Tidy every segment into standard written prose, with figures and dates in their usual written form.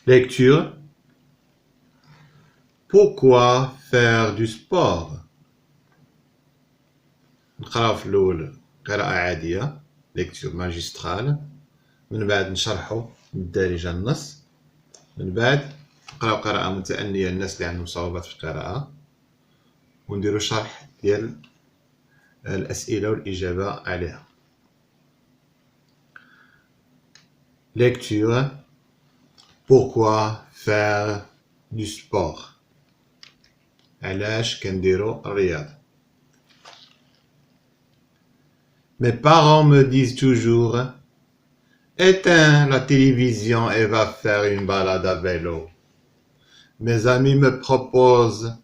Lecture. Pourquoi faire du sport? نقراو في الأول قراءة عادية lecture magistrale، من بعد نشرحو بالدارجة النص، من بعد نقراو قراءة متأنية للناس اللي عندهم صعوبات في القراءة، ونديرو شرح ديال الأسئلة والإجابة عليها. Lecture. Pourquoi faire du sport? علاش كنديرو الرياضة؟ Mes parents me disent toujours éteins la télévision et va faire une balade à vélo. Mes amis me proposent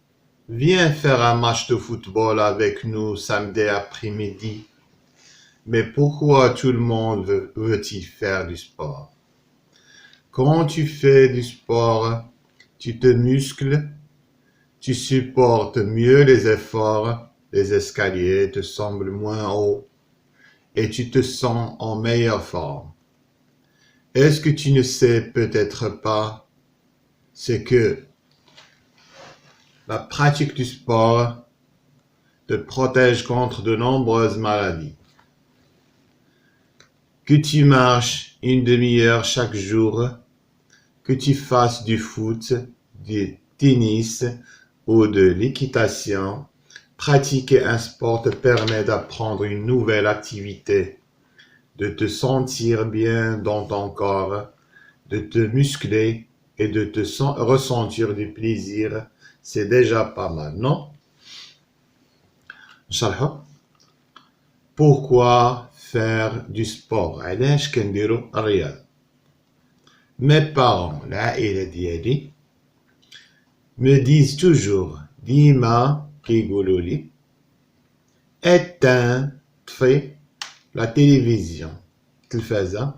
viens faire un match de football avec nous samedi après-midi. Mais pourquoi tout le monde veut-il faire du sport? Quand tu fais du sport, tu te muscles, tu supportes mieux les efforts, les escaliers te semblent moins hauts et tu te sens en meilleure forme. Est-ce que tu ne sais peut-être pas ce que la pratique du sport te protège contre de nombreuses maladies? Que tu marches une demi-heure chaque jour, que tu fasses du foot, du tennis ou de l'équitation, pratiquer un sport te permet d'apprendre une nouvelle activité, de te sentir bien dans ton corps, de te muscler et de te ressentir du plaisir. C'est déjà pas mal, non? نشرحو. Pourquoi faire du sport? علاش كنديرو الرياضة؟ Mes parents, العائلة ديالي me disent toujours ديما كيقولوا لي éteins طفي la télévision التلفازة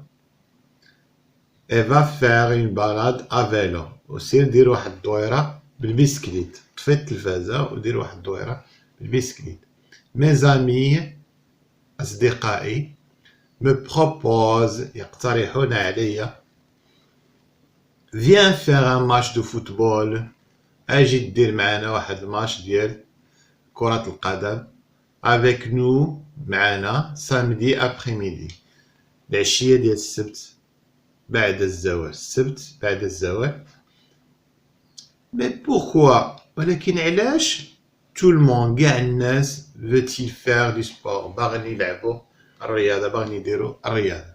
et va faire une balade à vélo وسير دير واحد الدويرة بالبسكليت. طفي التلفازة ودير واحد الدويرة بالبسكليت. Mes amis أصدقائي me proposent يقترحون عليا viens faire un match de football اجي دير معنا واحد الماتش ديال كرة القدم avec nous معنا samedi après-midi العشية ديال السبت بعد الزوال. السبت بعد الزوال. mais pourquoi ولكن علاش tout le monde كاع الناس veut-il faire du sport باغي يلعبوا الرياضة باغي يديروا الرياضة.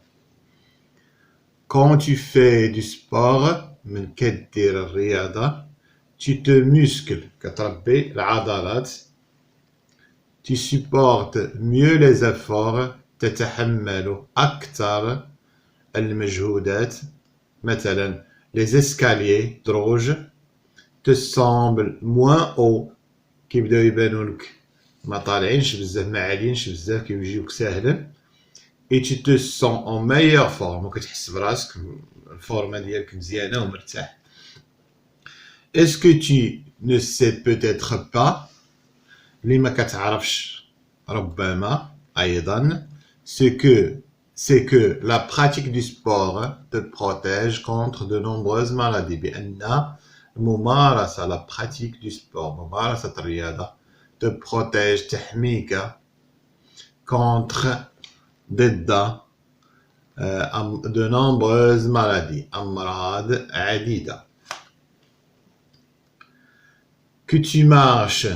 quand tu fais du sport من كدير الرياضة tu te muscles كتربي العضلات tu supportes mieux les efforts تتحمل أكثر المجهودات مثلا les escaliers دروج te semblent moins haut كيبداو يبانو لك ما طالعينش بزاف ما عاليينش بزاف كيجيوك ساهلا et tu te sens en meilleure forme وكتحس براسك الفورمه ديالك مزيانه ومرتاح. Est-ce que tu ne sais peut-être pas اللي ما كتعرفش ربما أيضا c'est que la pratique du sport te protège contre de nombreuses maladies بأن الممارسة la pratique du sport ممارسة الرياضة te protège تحميك contre ضد de nombreuses maladies أمراض عديدة. que tu marches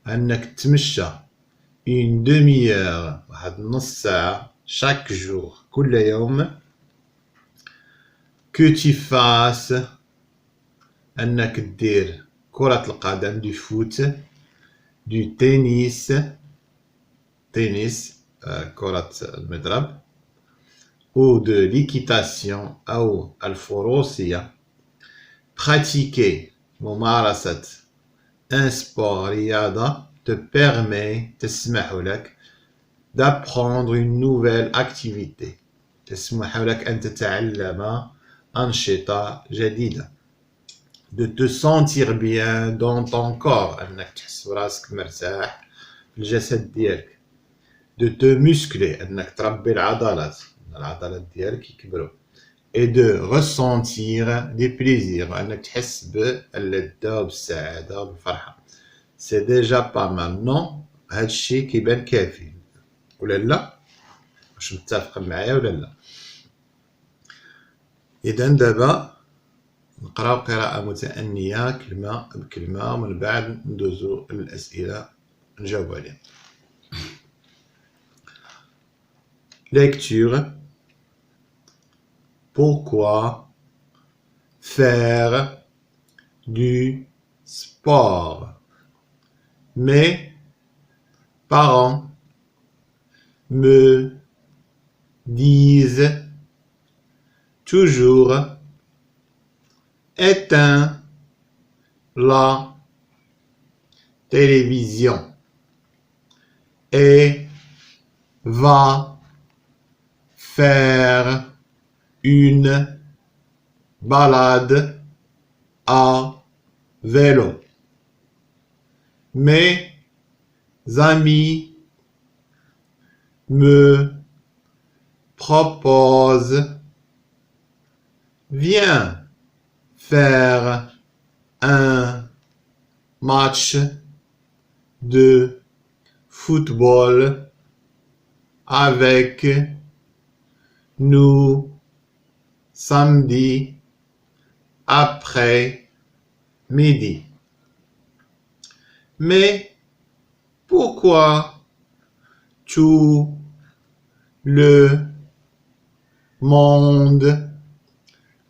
أنك تمشى une demi-heure واحد نص ساعة chaque jour كل يوم que tu fasses أنك دير كرة القدم du foot du tennis كرة المضرب ou de l'équitation أو الفروسية pratiquer ممارسة un sport رياضة te permet تسمح لك d'apprendre une nouvelle activité تسمح لك أن تتعلم أنشطة جديدة de te sentir bien dans ton corps أنك تحس براسك مرتاح في الجسد ديالك de te muscler أنك تربي العضلات ديالك يكبروا et de ressentir du plaisir. أنك تحس باللذة وبالسعادة وبالفرحة. C'est déjà pas mal. Non, هاد الشيء كيبان كافي ولا لا؟ واش متفق معايا ولا لا؟ إذا دابا نقراو قراءة متأنية كلمة بكلمة ومن بعد ندوزو للأسئلة نجاوب عليها. Lecture. Pourquoi faire du sport? Mes parents me disent toujours éteins la télévision et va faire une balade à vélo. Mes amis me proposent viens faire un match de football avec nous samedi après-midi. Mais pourquoi tout le monde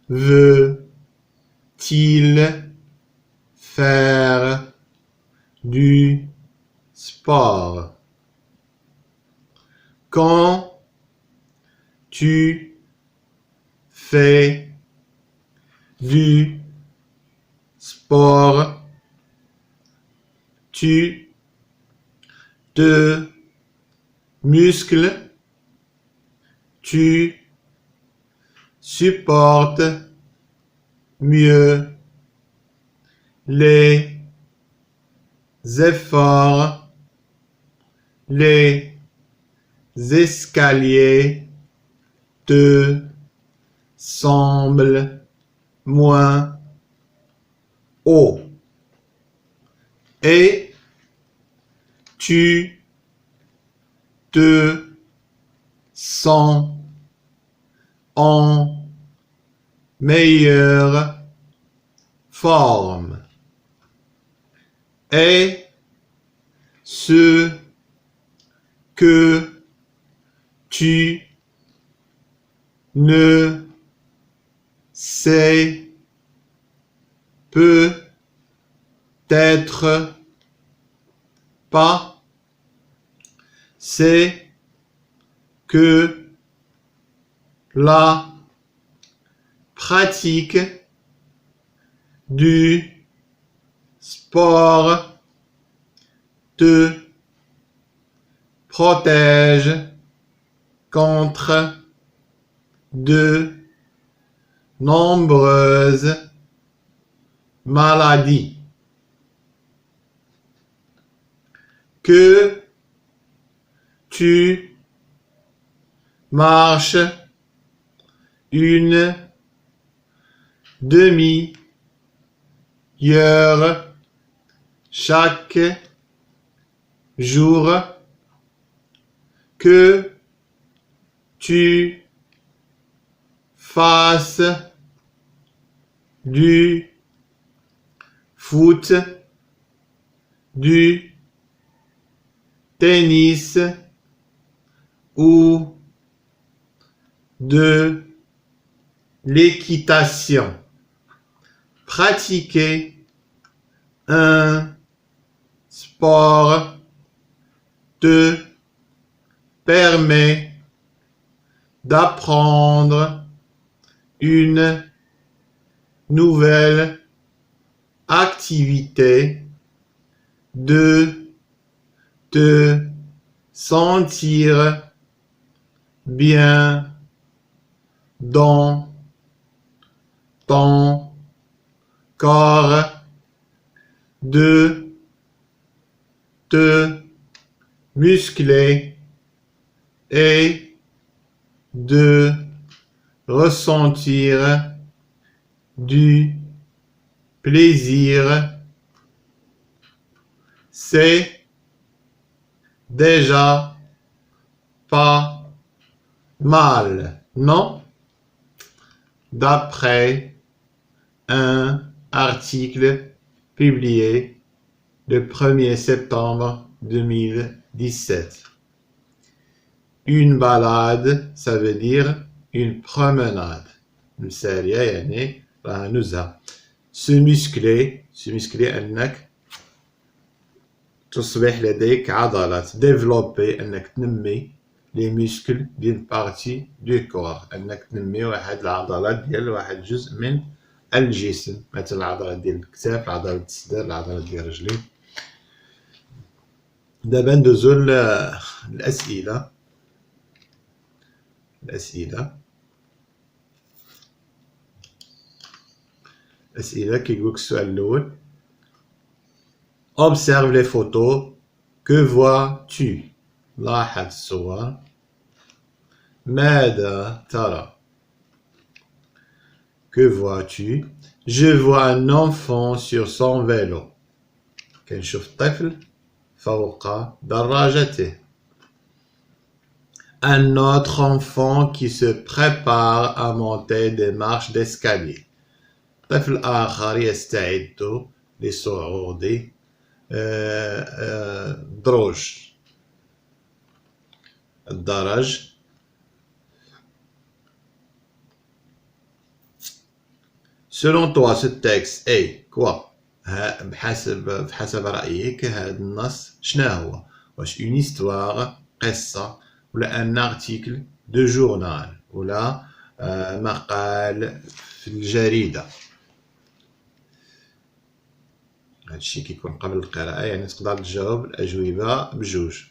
veut-il faire du sport? Quand tu fais du sport, tu te muscles, tu supportes mieux les efforts, les escaliers te semblent moins hauts et tu te sens en meilleure forme. Et ce que tu ne sais peut-être pas, c'est que la pratique du sport te protège contre de nombreuses maladies. Que tu marches une demi-heure chaque jour, que tu fasses du foot, du tennis ou de l'équitation. Pratiquer un sport te permet d'apprendre une nouvelle activité, de te sentir bien dans ton corps, de te muscler et de ressentir du plaisir, c'est déjà pas mal, non? D'après un article publié le 1er septembre 2017. Une balade, ça veut dire une promenade. مسالية يعني راه نزهة. Se muscler أنك تصبح لديك عضلات. Développer أنك تنمي les muscles d'une partie du corps. أنك تنمي واحد العضلات ديال واحد جزء من الجسم، مثلا العضلات ديال الكتاف، العضلات ديال الصدر، العضلات ديال الرجلين. دابا ندوزو الأسئلة. كيقولك السؤال الأول: Observe les photos. Que vois-tu? لاحظ الصور. ماذا ترى؟ Que vois-tu? Je vois un enfant sur son vélo. كنشوف طفل فوق دراجته. Un autre enfant qui se prépare à monter des marches d'escalier. طفل آخر يستعد لصعود الدرج. Selon toi, ce texte est quoi؟ بحسب رأيك هذا النص شنو هو؟ واش une histoire قصة ولا ان article de journal ولا مقال في الجريدة؟ هادشي كيكون قبل القراءة، يعني تقدر تجاوب الأجوبة بجوج.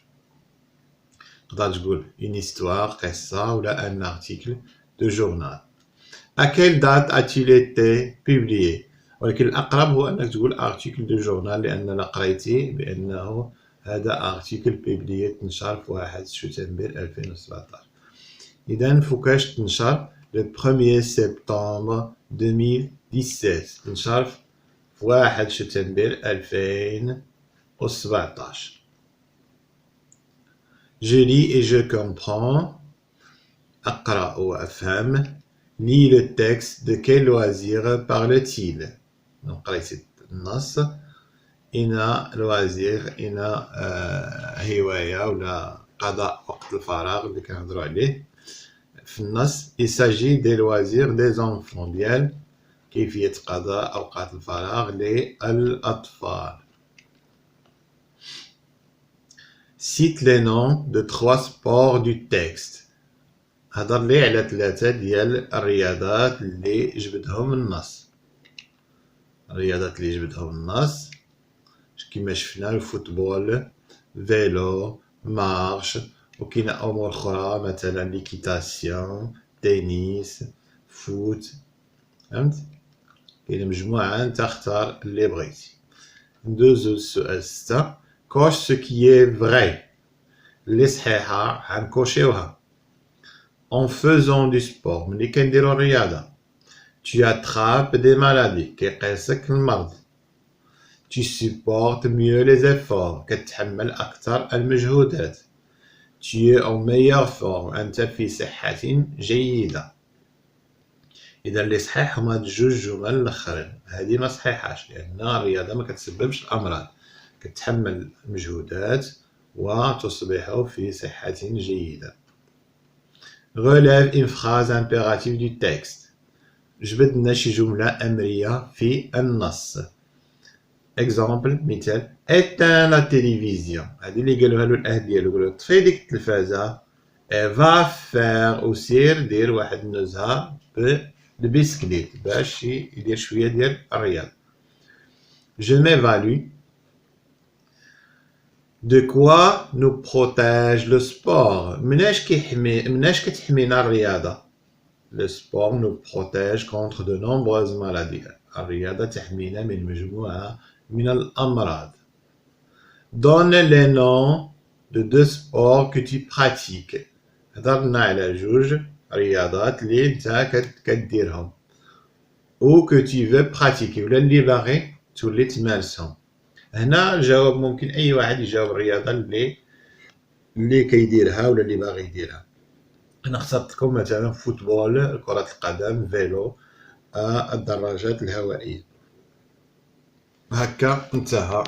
تقدر تقول une histoire قصة ولا un article de journal. À quelle date a-t-il été publié؟ ولكن الأقرب هو أنك تقول article de journal، لأن قريتي بأنه هذا article publié تنشر في 1 شتنبر 2017. إذا فوقاش تنشر؟ le 1er septembre 2017 تنشر في 1 شتنبر 2017. Je lis et je comprends. أقرأ وأفهم. Lis le texte. De quel loisir parle-t-il؟ قريت النص. إن loisir إن هواية ولا قضاء وقت الفراغ اللي كنهضروا عليه في النص. Il s'agit des loisirs des enfants، ديال كيفية قضاء أوقات الفراغ للأطفال. Cite les noms de 3 sports du texte. هضر لي على 3 ديال الرياضات اللي جبدهم النص. كما شفنا الفوتبول، فيلو، مارش، وكاين أمور أخرى مثلا ليكيتاسيون، تنس، فوت. فهمت؟ كاين مجموعة نتا اختار اللي بغيتي. ندوزو للسؤال 6. Coche ce qui est vrai. اللي صحيحة غنكوشيوها. En faisant du sport، ملي كنديرو الرياضة. Tu attrapes des maladies، كيقيسك المرض. Tu supportes mieux les efforts، كتحمل أكثر المجهودات. Tu es en meilleure forme، أنت في صحة جيدة. إذا اللي صحيح هما هاد الجوج جمل الأخرين. هادي ما صحيحاش، لأن الرياضة ما كتسببش الأمراض، كتحمل مجهودات وتصبح في صحة جيدة. Relève une phrase impérative du texte. جبد لنا شي جملة أمرية في النص. Exemple مثال: éteins la télévision. هادي اللي قالوها له الأهل ديالو، قالو طفي ديك التلفازة. va faire وسير دير واحد النزهة بالبسكليت باش يدير شوية ديال الرياضة. Je m'évalue. De quoi nous protège le sport؟ مناش كتحمينا الرياضة؟ Le sport nous protège contre de nombreuses maladies. الرياضة تحمينا من مجموعة من الأمراض. Donne les noms de 2 sports que tu pratiques. هضرنا على 2 رياضات اللي نتا كديرهم او كو تي فو براتيكي ولا اللي باغي تولي تمارسهم. هنا الجواب ممكن اي واحد يجاوب الرياضه اللي كيديرها ولا اللي باغي يديرها. انا اخترت لكم مثلا فوتبول، كرة القدم، فيلو، الدراجات الهوائية. هكا انتهى